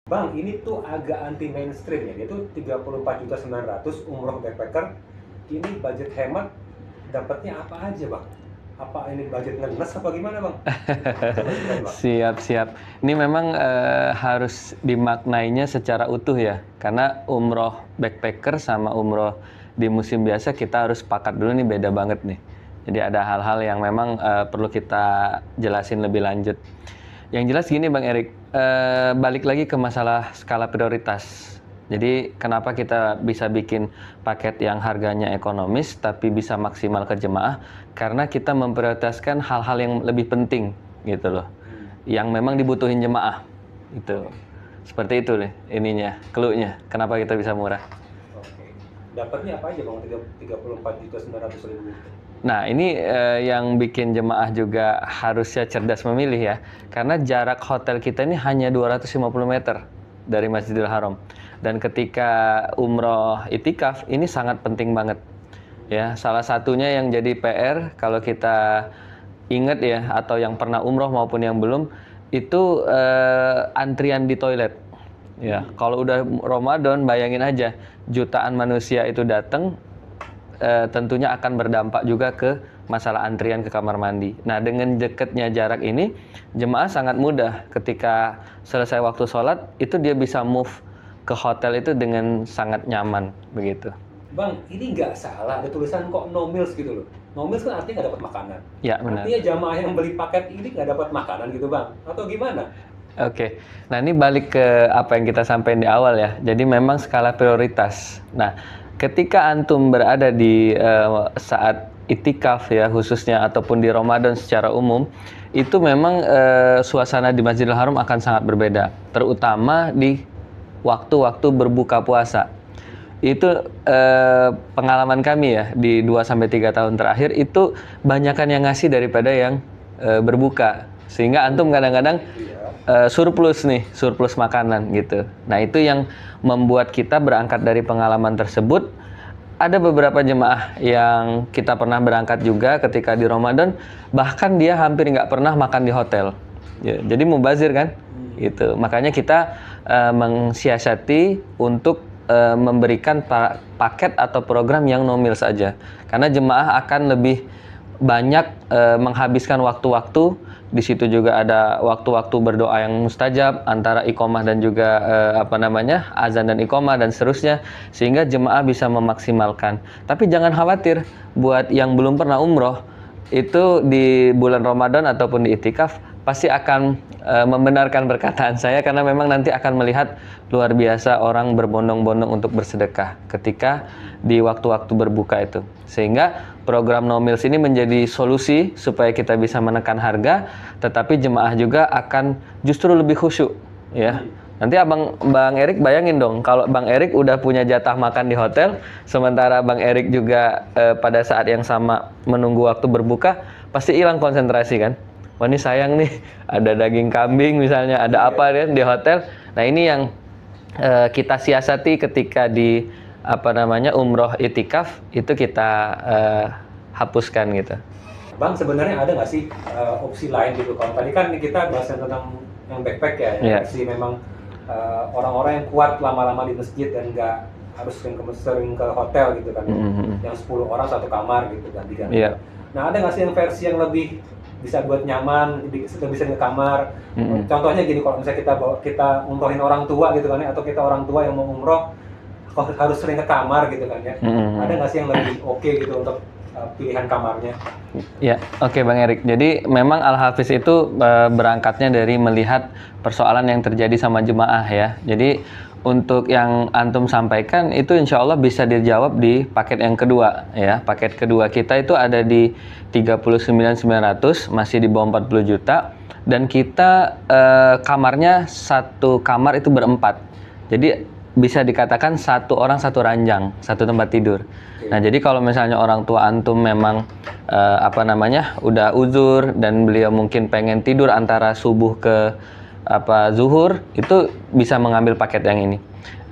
Bang, ini tuh agak anti mainstream ya. Dia tuh 34.900.000 umroh backpacker. Ini budget hemat, dapatnya apa aja, Bang? Apa ini budget ngenes apa gimana, Bang? Coba ceritain, Bang. Siap, siap. Ini memang harus dimaknainya secara utuh ya. Karena umroh backpacker sama umroh di musim biasa kita harus sepakat dulu nih, beda banget nih. Jadi ada hal-hal yang memang perlu kita jelasin lebih lanjut. Yang jelas gini Bang Erik, balik lagi ke masalah skala prioritas. Jadi kenapa kita bisa bikin paket yang harganya ekonomis tapi bisa maksimal ke jemaah? Karena kita memprioritaskan hal-hal yang lebih penting gitu loh. Yang memang dibutuhin jemaah. Gitu. Seperti itu nih ininya, clue-nya. Kenapa kita bisa murah? Oke. Dapatnya apa aja, Bang? 34.900.000 itu. Nah ini yang bikin jemaah juga harusnya cerdas memilih ya. Karena jarak hotel kita ini hanya 250 meter dari Masjidil Haram. Dan ketika umroh itikaf ini sangat penting banget. Ya, salah satunya yang jadi PR kalau kita ingat ya, atau yang pernah umroh maupun yang belum, itu antrian di toilet. Ya, kalau udah Ramadan bayangin aja jutaan manusia itu datang, tentunya akan berdampak juga ke masalah antrian ke kamar mandi. Nah, dengan dekatnya jarak ini, jemaah sangat mudah ketika selesai waktu sholat, itu dia bisa move ke hotel itu dengan sangat nyaman, begitu. Bang, ini nggak salah, ada tulisan kok no meals gitu loh. No meals kan artinya nggak dapat makanan. Ya, benar. Artinya jamaah yang beli paket ini nggak dapat makanan gitu, Bang? Atau gimana? Oke, nah ini balik ke apa yang kita sampaikan di awal ya. Jadi memang skala prioritas. Nah, ketika antum berada di saat itikaf ya khususnya ataupun di Ramadan secara umum, itu memang suasana di Masjidil Haram akan sangat berbeda, terutama di waktu-waktu berbuka puasa. Itu pengalaman kami ya di 2-3 tahun terakhir itu banyakan yang ngasih daripada yang berbuka. Sehingga antum kadang-kadang surplus makanan gitu. Nah, itu yang membuat kita berangkat dari pengalaman tersebut. Ada beberapa jemaah yang kita pernah berangkat juga ketika di Ramadan, bahkan dia hampir nggak pernah makan di hotel. Ya, jadi mubazir kan? Gitu. Makanya kita mensiasati untuk memberikan paket atau program yang no meals saja. Karena jemaah akan lebih banyak menghabiskan waktu-waktu. Di situ juga ada waktu-waktu berdoa yang mustajab antara iqomah dan juga azan dan iqomah dan seterusnya, sehingga jemaah bisa memaksimalkan. Tapi jangan khawatir buat yang belum pernah umroh, itu di bulan Ramadan ataupun di itikaf pasti akan membenarkan perkataan saya, karena memang nanti akan melihat luar biasa orang berbondong-bondong untuk bersedekah ketika di waktu-waktu berbuka itu. Sehingga program no meals ini menjadi solusi supaya kita bisa menekan harga, tetapi jemaah juga akan justru lebih khusyuk ya. Nanti Bang Erik bayangin dong, kalau Bang Erik udah punya jatah makan di hotel, sementara Bang Erik juga pada saat yang sama menunggu waktu berbuka, pasti hilang konsentrasi kan. Wah, ini sayang nih, ada daging kambing misalnya, ada apa ya di hotel. Nah, ini yang kita siasati ketika di umroh itikaf itu kita hapuskan gitu. Bang, sebenarnya ada nggak sih opsi lain gitu? Kalau tadi kan kita bahas tentang yang backpack ya, yang versi memang orang-orang yang kuat lama-lama di masjid dan nggak harus sering ke hotel gitu kan, yang 10 orang satu kamar gitu ganti-ganti. Nah, ada nggak sih yang versi yang lebih bisa buat nyaman, bisa ke kamar? Contohnya gini, kalau misalnya kita umrohin orang tua gitu kan ya, atau kita orang tua yang mau umroh harus sering ke kamar gitu kan ya, ada nggak sih yang lebih oke gitu untuk pilihan kamarnya? Ya, oke Bang Erik. Jadi memang Al-Hafiz itu berangkatnya dari melihat persoalan yang terjadi sama jemaah ya. Jadi untuk yang antum sampaikan itu insya Allah bisa dijawab di paket yang kedua ya. Paket kedua kita itu ada di 39.900, masih di bawah 40 juta, dan kita kamarnya satu kamar itu berempat. Jadi bisa dikatakan satu orang satu ranjang, satu tempat tidur. Nah, jadi kalau misalnya orang tua antum memang udah uzur dan beliau mungkin pengen tidur antara subuh ke zuhur, itu bisa mengambil paket yang ini.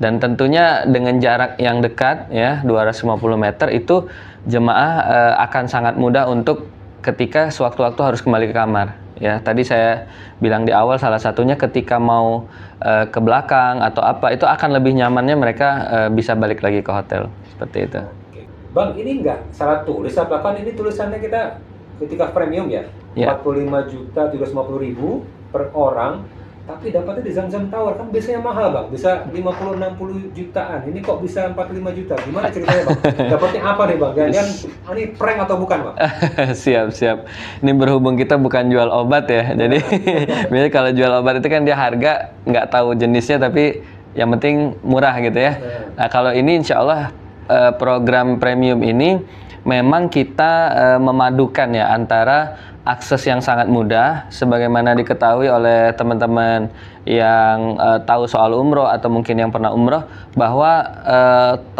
Dan tentunya dengan jarak yang dekat ya, 250 meter, itu jemaah akan sangat mudah untuk ketika sewaktu-waktu harus kembali ke kamar. ya. Tadi saya bilang di awal salah satunya ketika mau ke belakang atau apa, itu akan lebih nyamannya mereka bisa balik lagi ke hotel seperti itu. Oke. Bang, ini nggak salah tulis apakah ini tulisannya kita ketika premium ya? Ya. 45.750.000 per orang, tapi dapatnya di Zamzam Tower, kan biasanya mahal bang, bisa 50-60 jutaan, ini kok bisa 45 juta, gimana ceritanya bang? Dapatnya apa nih bang? Jangan ini prank atau bukan bang? Siap. Ini berhubung kita bukan jual obat ya, jadi biasanya kalau jual obat itu kan dia harga nggak tahu jenisnya, tapi yang penting murah gitu ya. Nah kalau ini insya Allah program premium ini memang kita memadukan ya antara akses yang sangat mudah, sebagaimana diketahui oleh teman-teman yang tahu soal umroh atau mungkin yang pernah umroh, bahwa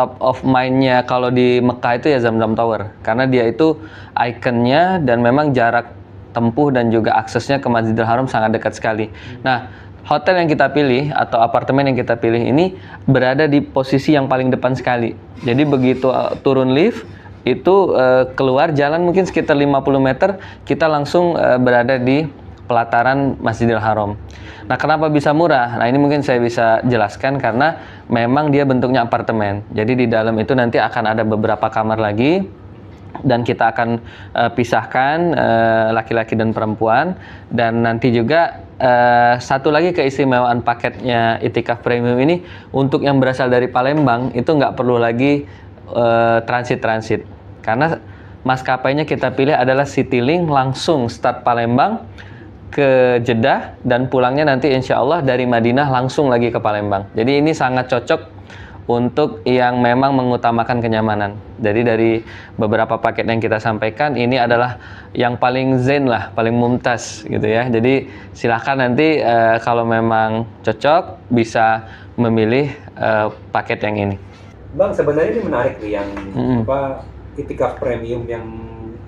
top of mind-nya kalau di Mekah itu ya Zamzam Tower, karena dia itu ikonnya dan memang jarak tempuh dan juga aksesnya ke Masjidil Haram sangat dekat sekali. Nah, hotel yang kita pilih atau apartemen yang kita pilih ini berada di posisi yang paling depan sekali. Jadi begitu turun lift itu keluar jalan mungkin sekitar 50 meter, kita langsung berada di pelataran Masjidil Haram. Nah, kenapa bisa murah? Nah, ini mungkin saya bisa jelaskan karena memang dia bentuknya apartemen. Jadi di dalam itu nanti akan ada beberapa kamar lagi dan kita akan pisahkan laki-laki dan perempuan, dan nanti juga satu lagi keistimewaan paketnya Itikaf Premium ini, untuk yang berasal dari Palembang itu nggak perlu lagi transit karena maskapainya kita pilih adalah Citylink, langsung start Palembang ke Jeddah dan pulangnya nanti insya Allah dari Madinah langsung lagi ke Palembang. Jadi ini sangat cocok untuk yang memang mengutamakan kenyamanan. Jadi dari beberapa paket yang kita sampaikan, ini adalah yang paling zen lah, paling mumtaz gitu ya. Jadi silahkan nanti kalau memang cocok bisa memilih paket yang ini. Bang, sebenarnya ini menarik nih yang Itikaf Premium yang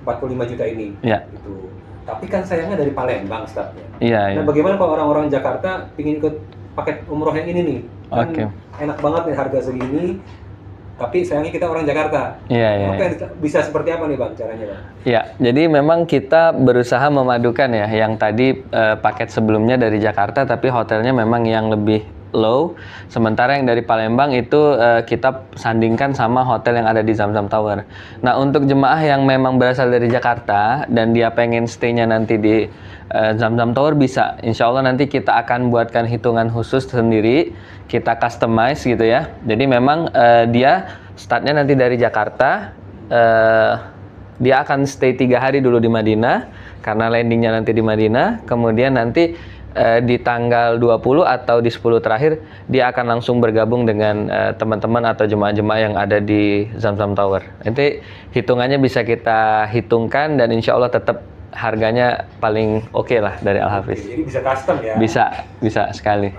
45 juta ini. Ya. Gitu. Tapi kan sayangnya dari Palembang startnya. Iya. Nah, bagaimana kalau orang-orang Jakarta ingin ikut paket umroh yang ini nih? Kan enak banget nih harga segini, tapi sayangnya kita orang Jakarta. Iya. Bisa seperti apa nih bang caranya bang? Ya, jadi memang kita berusaha memadukan ya, yang tadi paket sebelumnya dari Jakarta, tapi hotelnya memang yang lebih low. Sementara yang dari Palembang itu kita sandingkan sama hotel yang ada di Zamzam Tower. Nah, untuk jemaah yang memang berasal dari Jakarta dan dia pengen stay-nya nanti di Zamzam Tower bisa. Insya Allah nanti kita akan buatkan hitungan khusus sendiri, kita customize gitu ya. Jadi memang dia startnya nanti dari Jakarta, dia akan stay 3 hari dulu di Madinah karena landingnya nanti di Madinah. Kemudian nanti di tanggal 20 atau di 10 terakhir dia akan langsung bergabung dengan teman-teman atau jemaah-jemaah yang ada di Zamzam Tower. Nanti hitungannya bisa kita hitungkan dan insya Allah tetap harganya paling oke lah dari Al Hafiz. Jadi bisa custom ya? Bisa sekali.